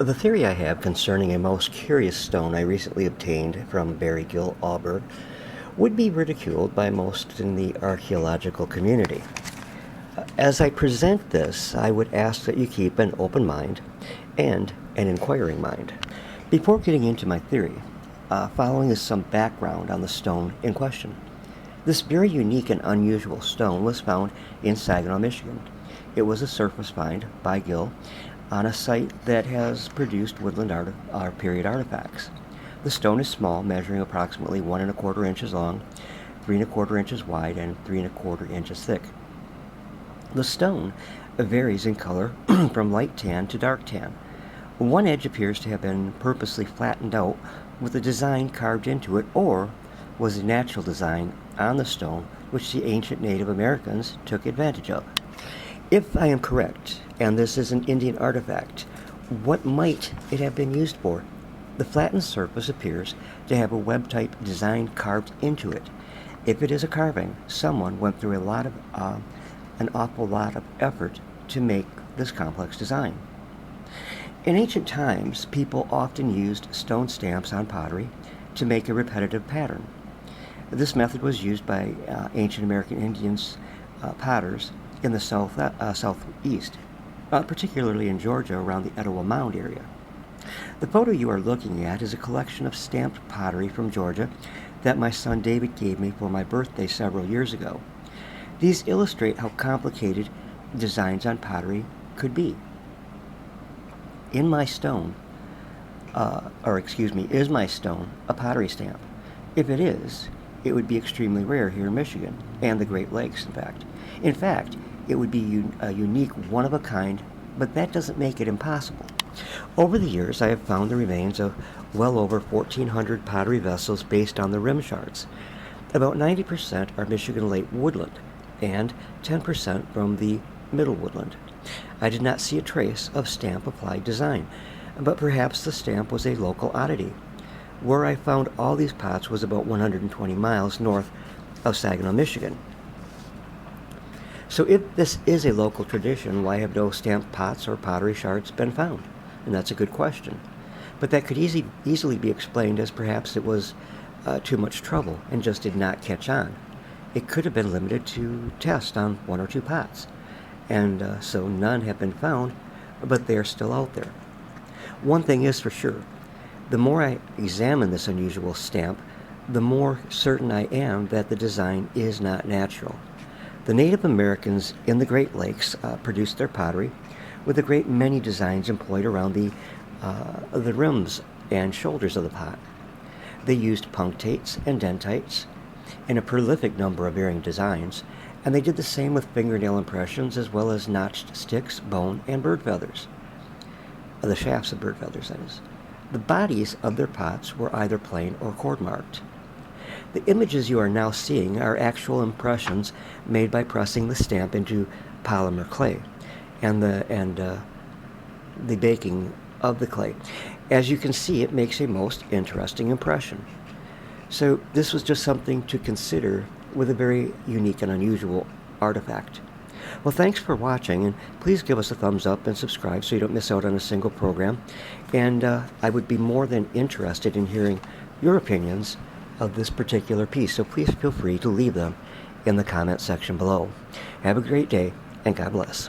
The theory I have concerning a most curious stone I recently obtained from Barry Gill, Auburn, would be ridiculed by most in the archaeological community. As I present this, I would ask that you keep an open mind and an inquiring mind. Before getting into my theory, following is some background on the stone in question. This very unique and unusual stone was found in Saginaw, Michigan. It was a surface find by Gill on a site that has produced woodland period artifacts. The stone is small, measuring approximately 1¼ inches long, 3¼ inches wide, and 3¼ inches thick. The stone varies in color from light tan to dark tan. One edge appears to have been purposely flattened out with a design carved into it, or was a natural design on the stone which the ancient Native Americans took advantage of. If I am correct, and this is an Indian artifact, what might it have been used for? The flattened surface appears to have a web-type design carved into it. If it is a carving, someone went through an awful lot of effort to make this complex design. In ancient times, people often used stone stamps on pottery to make a repetitive pattern. This method was used by ancient American Indians potters in the southeast, particularly in Georgia around the Etowah Mound area. The photo you are looking at is a collection of stamped pottery from Georgia that my son David gave me for my birthday several years ago. These illustrate how complicated designs on pottery could be. Is my stone a pottery stamp? If it is, it would be extremely rare here in Michigan and the Great Lakes, in fact. In fact, it would be a unique, one-of-a-kind, but that doesn't make it impossible. Over the years, I have found the remains of well over 1,400 pottery vessels based on the rim shards. About 90% are Michigan Lake woodland, and 10% from the middle woodland. I did not see a trace of stamp-applied design, but perhaps the stamp was a local oddity. Where I found all these pots was about 120 miles north of Saginaw, Michigan. So if this is a local tradition, why have no stamped pots or pottery shards been found? And that's a good question. But that could easily be explained as perhaps it was too much trouble and just did not catch on. It could have been limited to test on 1 or 2 pots, and so none have been found, but they are still out there. One thing is for sure, the more I examine this unusual stamp, the more certain I am that the design is not natural. The Native Americans in the Great Lakes produced their pottery with a great many designs employed around the rims and shoulders of the pot. They used punctates and dentites in a prolific number of varying designs, and they did the same with fingernail impressions as well as notched sticks, bone, and bird feathers. The shafts of bird feathers, that is. The bodies of their pots were either plain or cord marked. The images you are now seeing are actual impressions made by pressing the stamp into polymer clay and the baking of the clay. As you can see, it makes a most interesting impression. So this was just something to consider with a very unique and unusual artifact. Well, thanks for watching, and please give us a thumbs up and subscribe so you don't miss out on a single program. And I would be more than interested in hearing your opinions of this particular piece, so please feel free to leave them in the comment section below. Have a great day, and God bless.